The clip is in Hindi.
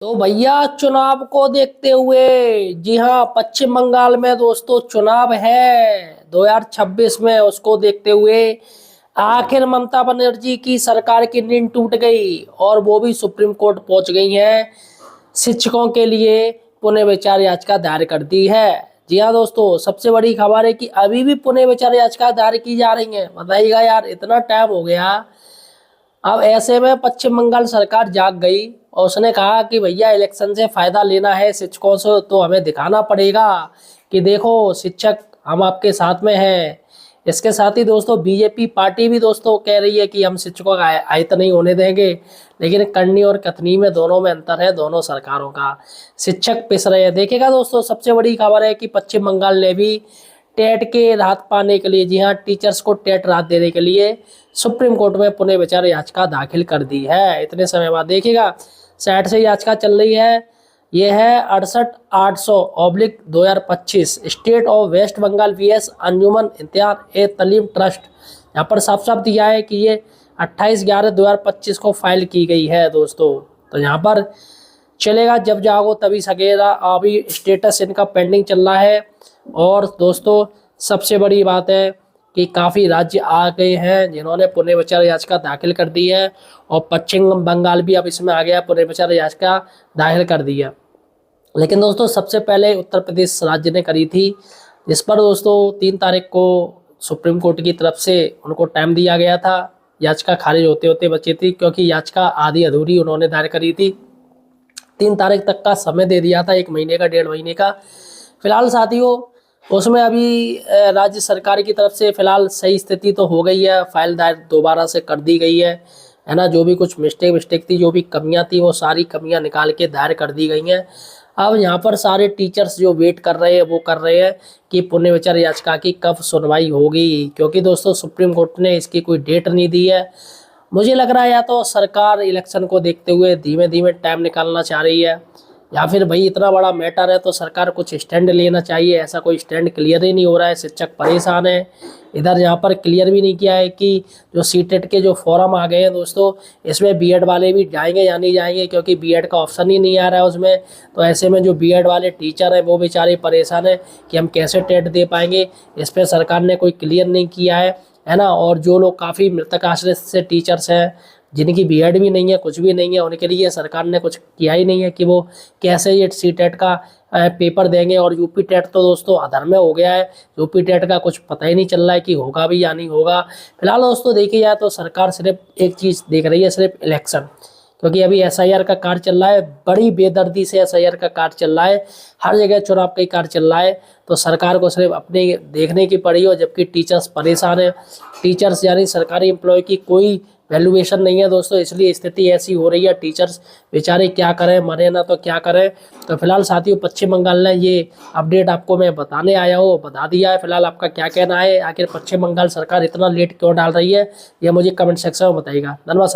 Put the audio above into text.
तो भैया चुनाव को देखते हुए, जी हाँ, पश्चिम बंगाल में दोस्तों चुनाव है 2026 में। उसको देखते हुए आखिर ममता बनर्जी की सरकार की नींद टूट गई और वो भी सुप्रीम कोर्ट पहुंच गई हैं। शिक्षकों के लिए पुनः विचार याचिका दायर कर दी है। जी हाँ दोस्तों, सबसे बड़ी खबर है कि अभी भी पुनः विचार याचिका दायर की जा रही है। बताइएगा यार, इतना टाइम हो गया। अब ऐसे में पश्चिम बंगाल सरकार जाग गई और उसने कहा कि भैया इलेक्शन से फायदा लेना है शिक्षकों से तो हमें दिखाना पड़ेगा कि देखो शिक्षक हम आपके साथ में हैं। इसके साथ ही दोस्तों बीजेपी पार्टी भी दोस्तों कह रही है कि हम शिक्षकों का आयत नहीं होने देंगे। लेकिन करनी और कथनी में दोनों में अंतर है, दोनों सरकारों का। शिक्षक पिस रहे हैं। देखिएगा दोस्तों, सबसे बड़ी खबर है कि पश्चिम बंगाल ने भी टेट के राहत पाने के लिए, जी हाँ, टीचर्स को टेट राहत देने के लिए सुप्रीम कोर्ट में पुनः विचार याचिका दाखिल कर दी है। इतने समय बाद देखिएगा, 60 से याचिका चल रही है। ये है 68/800/2025 state of West Bengal VS Anjuman Imtiaz e Taleem trust. यहाँ पर साफ साफ दिया है कि ये 28/11/2025 को फाइल की गई है दोस्तों। तो यहाँ पर चलेगा, जब जागो तभी सकेगा। अभी स्टेटस इनका पेंडिंग चल रहा है। और दोस्तों सबसे बड़ी बात है कि काफ़ी राज्य आ गए हैं जिन्होंने पुनः विचार याचिका दाखिल कर दी है और पश्चिम बंगाल भी अब इसमें आ गया, पुनः विचार याचिका दाखिल कर दी है। लेकिन दोस्तों सबसे पहले उत्तर प्रदेश राज्य ने करी थी, जिस पर दोस्तों 3 तारीख को सुप्रीम कोर्ट की तरफ से उनको टाइम दिया गया था। याचिका खारिज होते होते बची थी क्योंकि याचिका आधी अधूरी उन्होंने दायर करी थी। 3 तारीख तक का समय दे दिया था, 1 महीने का, 1.5 महीने का। फिलहाल साथियों उसमें अभी राज्य सरकार की तरफ से फिलहाल सही स्थिति तो हो गई है, फाइल दायर दोबारा से कर दी गई है ना। जो भी कुछ मिस्टेक थी, जो भी कमियां थी, वो सारी कमियां निकाल के दायर कर दी गई हैं। अब यहाँ पर सारे टीचर्स जो वेट कर रहे हैं वो कर रहे हैं कि पुनः विचार याचिका की कब सुनवाई होगी, क्योंकि दोस्तों सुप्रीम कोर्ट ने इसकी कोई डेट नहीं दी है। मुझे लग रहा है या तो सरकार इलेक्शन को देखते हुए धीमे धीमे टाइम निकालना चाह रही है, या फिर भाई इतना बड़ा मैटर है तो सरकार कुछ स्टैंड लेना चाहिए। ऐसा कोई स्टैंड क्लियर ही नहीं हो रहा है, शिक्षक परेशान है। इधर यहाँ पर क्लियर भी नहीं किया है कि जो सीटेट के जो फॉर्म आ गए हैं दोस्तों, इसमें बीएड वाले भी जाएंगे या नहीं जाएंगे, क्योंकि बीएड का ऑप्शन ही नहीं आ रहा है उसमें। तो ऐसे में जो बीएड वाले टीचर हैं वो बेचारे परेशान हैं कि हम कैसे टेट दे पाएंगे। इस पर सरकार ने कोई क्लियर नहीं किया है ना। और जो लोग काफ़ी मृतक आश्रित से टीचर्स हैं, जिनकी बीएड भी नहीं है, कुछ भी नहीं है, उनके लिए सरकार ने कुछ किया ही नहीं है कि वो कैसे ये सीटेट का पेपर देंगे। और यूपी टेट तो दोस्तों अधर में हो गया है, यूपी टेट का कुछ पता ही नहीं चल रहा है कि होगा भी या नहीं होगा। फिलहाल दोस्तों देखिए जाए तो सरकार सिर्फ एक चीज़ देख रही है, सिर्फ इलेक्शन। क्योंकि अभी एसआईआर का कार्य चल रहा है, बड़ी बेदर्दी से एसआईआर का कार्य चल रहा है, हर जगह चुनाव का ही कार्य चल रहा है। तो सरकार को सिर्फ अपने देखने की पड़ी हो, जबकि टीचर्स परेशान है। टीचर्स यानी सरकारी एम्प्लॉय की कोई वैल्यूएशन नहीं है दोस्तों, इसलिए स्थिति ऐसी हो रही है। टीचर्स बेचारे क्या करें, मरे ना तो क्या करें। तो फिलहाल साथियों पश्चिम बंगाल ने ये अपडेट आपको मैं बताने आया हूँ, बता दिया है। फिलहाल आपका क्या कहना है, आखिर पश्चिम बंगाल सरकार इतना लेट क्यों डाल रही है, ये मुझे कमेंट सेक्शन में बताइएगा। धन्यवाद।